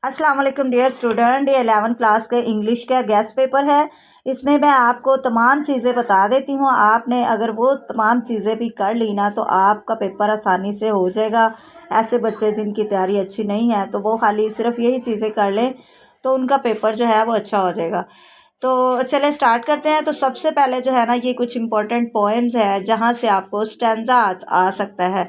अस्सलाम वालेकुम dear student, ये 11 क्लास के इंग्लिश का गेस्ट पेपर है। इसमें मैं आपको तमाम चीज़ें बता देती हूँ। आपने अगर वो तमाम चीज़ें भी कर ली ना तो आपका पेपर आसानी से हो जाएगा। ऐसे बच्चे जिनकी तैयारी अच्छी नहीं है तो वो खाली सिर्फ यही चीज़ें कर लें तो उनका पेपर जो है वो अच्छा हो जाएगा। तो चले स्टार्ट करते हैं। तो सबसे पहले जो है ना, ये कुछ इंपॉर्टेंट पोएम्स है जहाँ से आपको स्टैंजा आ सकता है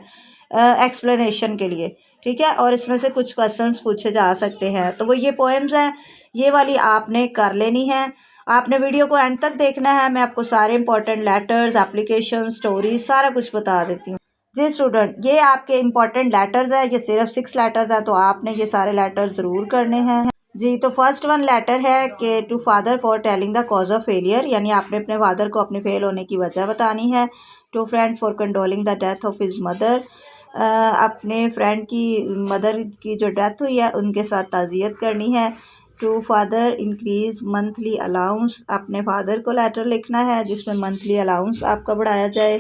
एक्सप्लेनेशन के लिए, ठीक है। और इसमें से कुछ क्वेश्चंस पूछे जा सकते हैं। तो वो ये पोएम्स हैं, ये वाली आपने कर लेनी है। आपने वीडियो को एंड तक देखना है। मैं आपको सारे इंपॉर्टेंट लेटर्स, एप्लीकेशन, स्टोरीज सारा कुछ बता देती हूँ। जी स्टूडेंट, ये आपके इंपॉर्टेंट लेटर्स है। ये सिर्फ 6 लेटर्स है तो आपने ये सारे लेटर ज़रूर करने हैं। जी, तो फर्स्ट वन लेटर है कि to father for telling the cause of failure, यानी आपने अपने फादर को अपने फेल होने की वजह बतानी है। To friend for condoling the death of his mother, अपने फ्रेंड की मदर की जो डेथ हुई है उनके साथ ताज़ियत करनी है। To father increase monthly allowance, अपने फादर को लेटर लिखना है जिसमें मंथली अलाउंस आपका बढ़ाया जाए।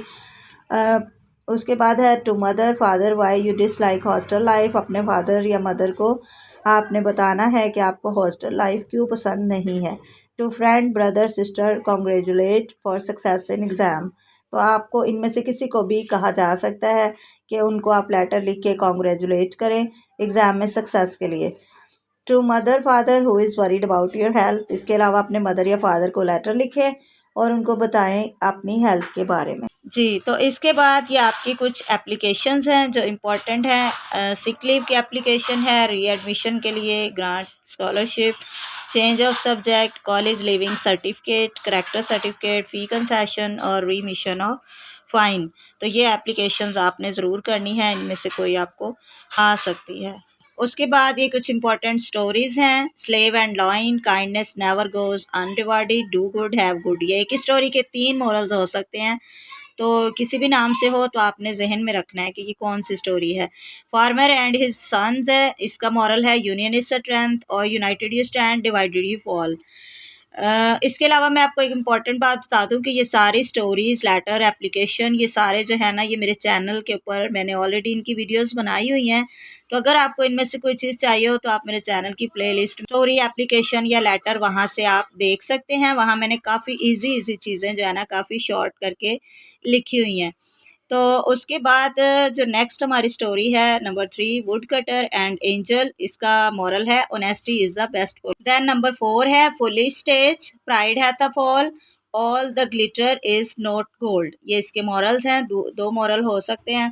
उसके बाद है to mother father why you dislike hostel life, अपने फादर या मदर को आपने बताना है कि आपको हॉस्टल लाइफ क्यों पसंद नहीं है। To friend brother sister congratulate for success in exam, तो आपको इनमें से किसी को भी कहा जा सकता है कि उनको आप लेटर लिख के कॉन्ग्रेचुलेट करें एग्ज़ाम में सक्सेस के लिए। To mother father who is worried about your health, इसके अलावा अपने मदर या फादर को लेटर लिखें और उनको बताएं अपनी हेल्थ के बारे में। जी, तो इसके बाद ये आपकी कुछ एप्लीकेशंस हैं जो इम्पोर्टेंट हैं। सिक लीव की एप्लीकेशन है, रीएडमिशन के लिए, grant scholarship, change of subject, college leaving certificate, character certificate, fee concession और रीमिशन ऑफ फ़ाइन। तो ये एप्लीकेशंस आपने ज़रूर करनी है, इनमें से कोई आपको आ सकती है। उसके बाद ये कुछ इंपॉर्टेंट स्टोरीज हैं। Slave and lion, kindness never goes unrewarded, do good have good, ये एक ही स्टोरी के 3 मोरल्स हो सकते हैं। तो किसी भी नाम से हो तो आपने जहन में रखना है कि ये कौन सी स्टोरी है। फार्मर एंड हिज सन्स है, इसका मॉरल है यूनियन इज स्ट्रेंथ और United you stand divided you fall. इसके अलावा मैं आपको एक इम्पॉर्टेंट बात बता दूं कि ये सारी स्टोरीज़, लेटर, एप्लीकेशन, ये सारे जो है ना, ये मेरे चैनल के ऊपर मैंने ऑलरेडी इनकी वीडियोस बनाई हुई हैं। तो अगर आपको इनमें से कोई चीज़ चाहिए हो तो आप मेरे चैनल की प्लेलिस्ट स्टोरी, एप्लीकेशन या लेटर वहाँ से आप देख सकते हैं। वहाँ मैंने काफ़ी इजी चीज़ें जो है ना, काफ़ी शॉर्ट करके लिखी हुई हैं। तो उसके बाद जो नेक्स्ट हमारी स्टोरी है number 3, wood cutter and angel, इसका मॉरल है honesty is the best. Then number 4 है फुलिश स्टेज, प्राइड है the fall, all the glitter is not gold, ये इसके मॉरल्स हैं। दो मॉरल हो सकते हैं।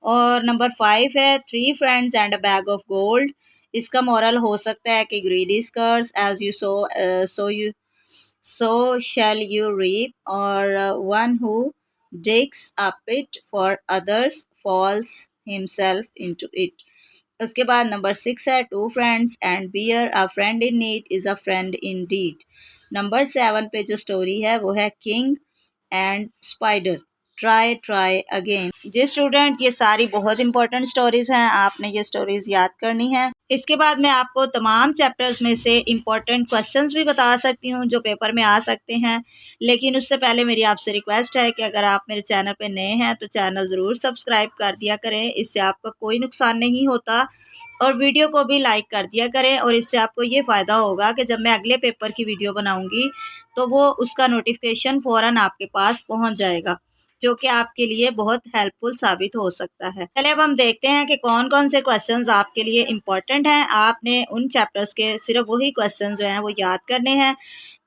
और नंबर 5 है three friends and a bag of gold, इसका मॉरल हो सकता है कि ग्रीडी स्कर्स as you sow shall you reap, और one who digs a pit for others falls himself into it। उसके बाद नंबर 6 है two friends and bear, a friend in need is a friend indeed. Number 7 पे जो story है वो है king and spider, try try again. जी student, ये सारी बहुत इंपॉर्टेंट स्टोरीज हैं, आपने ये स्टोरीज याद करनी है। इसके बाद मैं आपको तमाम चैप्टर्स में से इंपॉर्टेंट क्वेश्चंस भी बता सकती हूँ जो पेपर में आ सकते हैं। लेकिन उससे पहले मेरी आपसे रिक्वेस्ट है कि अगर आप मेरे चैनल पे नए हैं तो चैनल ज़रूर सब्सक्राइब कर दिया करें, इससे आपका कोई नुकसान नहीं होता। और वीडियो को भी लाइक कर दिया करें, और इससे आपको ये फ़ायदा होगा कि जब मैं अगले पेपर की वीडियो बनाऊँगी तो वो उसका नोटिफिकेशन फ़ौरन आपके पास पहुँच जाएगा, जो कि आपके लिए बहुत हेल्पफुल साबित हो सकता है। चलिए अब हम देखते हैं कि कौन कौन से क्वेश्चंस आपके लिए इम्पोर्टेंट हैं। आपने उन चैप्टर्स के सिर्फ वही क्वेश्चन जो हैं वो याद करने हैं।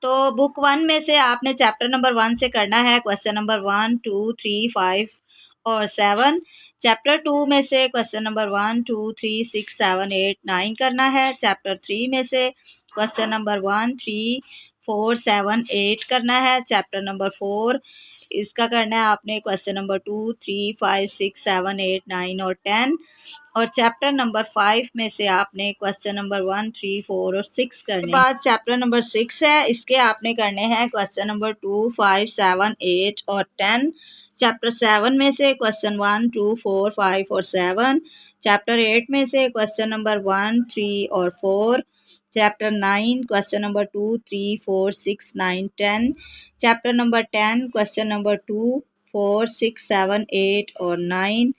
तो बुक 1 में से आपने चैप्टर नंबर 1 से करना है क्वेश्चन नंबर 1, 2, 3, 5 और 7। चैप्टर 2 में से क्वेश्चन नंबर 1, 2, 3, 6, 7, 8, 9 करना है। चैप्टर 3 में से क्वेश्चन नंबर 1, 3, 4, 7, 8 करना है। चैप्टर नंबर 4 इसका करना है आपने क्वेश्चन नंबर 2, 3, 5, 6, 7, 8, 9 और 10। और चैप्टर नंबर 5 में से आपने क्वेश्चन नंबर 1, 3, 4 और 6 करने। बाद चैप्टर नंबर 6 है, इसके आपने करने हैं क्वेश्चन नंबर 2, 5, 7, 8 और 10। चैप्टर 7 में से क्वेश्चन 1, 2, 4, 5 और 7। चैप्टर 8 में से क्वेश्चन नंबर 1, 3 और 4। Chapter 9 question number 2, 3, 4, 6, 9, 10। Chapter number 10 question number 2, 4, 6, 7, 8 और 9।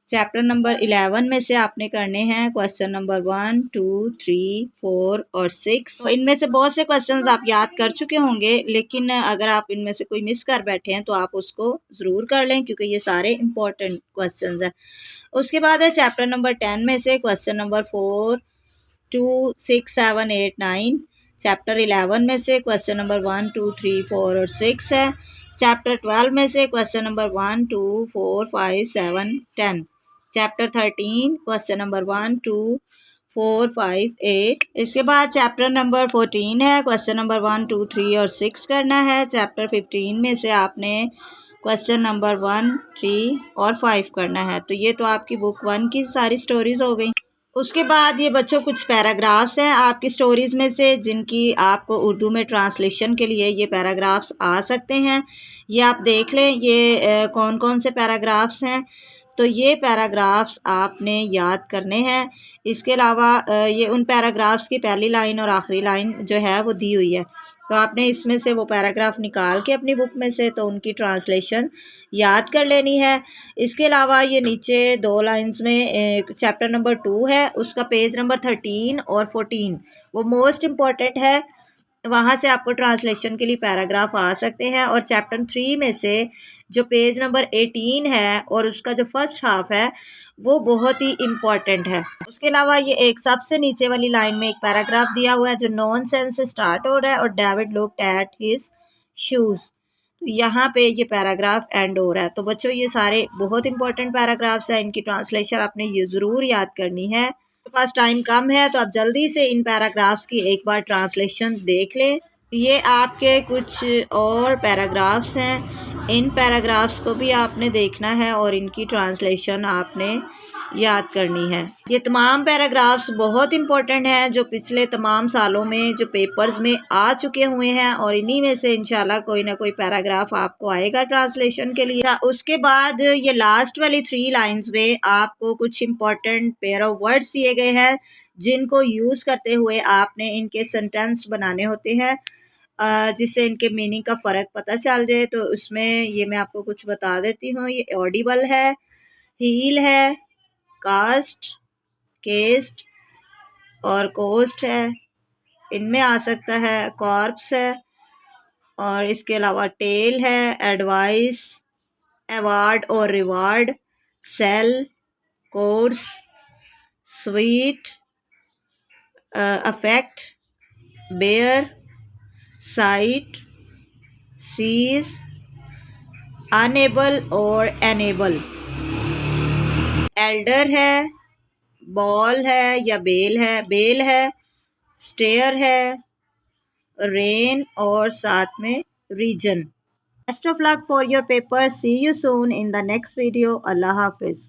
चैप्टर नंबर 11 में से आपने करने हैं क्वेश्चन नंबर 1, 2, 3, 4 और 6। तो इनमें से बहुत से क्वेश्चंस आप याद कर चुके होंगे, लेकिन अगर आप इनमें से कोई मिस कर बैठे हैं तो आप उसको ज़रूर कर लें, क्योंकि ये सारे इंपॉर्टेंट क्वेश्चंस हैं। उसके बाद है चैप्टर नंबर 10 में से क्वेश्चन नंबर 4, 2, 6, 7, 8, 9। चैप्टर 11 में से क्वेश्चन नंबर 1, 2, 3, 4 और 6 है। चैप्टर 12 में से question number 1, 2, 4, 5, 7, 10। Chapter 13 question number 1, 2, 4, 5, 8। इसके बाद चैप्टर नंबर 14 है, क्वेश्चन नंबर 1, 2, 3 और 6 करना है। चैप्टर 15 में से आपने क्वेश्चन नंबर 1, 3 और 5 करना है। तो ये तो आपकी बुक 1 की सारी स्टोरीज हो गई। उसके बाद ये बच्चों कुछ पैराग्राफ्स हैं आपकी स्टोरीज़ में से, जिनकी आपको उर्दू में ट्रांसलेशन के लिए ये पैराग्राफ्स आ सकते हैं। ये आप देख लें, ये कौन कौन से पैराग्राफ्स हैं। तो ये पैराग्राफ्स आपने याद करने हैं। इसके अलावा ये उन पैराग्राफ्स की पहली लाइन और आखिरी लाइन जो है वो दी हुई है, तो आपने इसमें से वो पैराग्राफ निकाल के अपनी बुक में से तो उनकी ट्रांसलेशन याद कर लेनी है। इसके अलावा ये नीचे 2 लाइंस में चैप्टर नंबर 2 है, उसका पेज नंबर 13 और 14 वो मोस्ट इम्पॉर्टेंट है, वहाँ से आपको ट्रांसलेशन के लिए पैराग्राफ आ सकते हैं। और चैप्टर 3 में से जो पेज नंबर 18 है और उसका जो फर्स्ट हाफ है वो बहुत ही इम्पॉर्टेंट है। उसके अलावा ये एक सबसे नीचे वाली लाइन में एक पैराग्राफ दिया हुआ है जो नॉन सेंस से स्टार्ट हो रहा है, और David looked at his shoes. तो यहाँ पे ये पैराग्राफ एंड हो रहा है। तो बच्चों ये सारे बहुत इंपॉर्टेंट पैराग्राफ्स हैं, इनकी ट्रांसलेशन आपने ये ज़रूर याद करनी है। तो पास टाइम कम है तो आप जल्दी से इन पैराग्राफ्स की एक बार ट्रांसलेशन देख लें। ये आपके कुछ और पैराग्राफ्स हैं, इन पैराग्राफ्स को भी आपने देखना है और इनकी ट्रांसलेशन आपने याद करनी है। ये तमाम पैराग्राफ्स बहुत इंपॉर्टेंट हैं जो पिछले तमाम सालों में जो पेपर्स में आ चुके हुए हैं, और इन्हीं में से इंशाल्लाह कोई ना कोई पैराग्राफ आपको आएगा ट्रांसलेशन के लिए। उसके बाद ये लास्ट वाली 3 लाइंस में आपको कुछ इंपॉर्टेंट पेयर ऑफ वर्ड्स दिए गए हैं, जिनको यूज़ करते हुए आपने इनके सेंटेंस बनाने होते हैं, जिससे इनके मीनिंग का फ़र्क पता चल जाए। तो उसमें ये मैं आपको कुछ बता देती हूँ। ये ऑडिबल है, हील है, कास्ट, केस्ट और कोस्ट है, इनमें आ सकता है। कॉर्प्स है, और इसके अलावा टेल है, एडवाइस, अवार्ड और reward, sale, course, sweet, affect, bear, site, cease, unable और एनेबल। एल्डर है, बॉल है या बेल है, स्टेयर है, रेन और साथ में reason. Best of luck for your paper. See you soon in the next video. अल्लाह हाफिज़।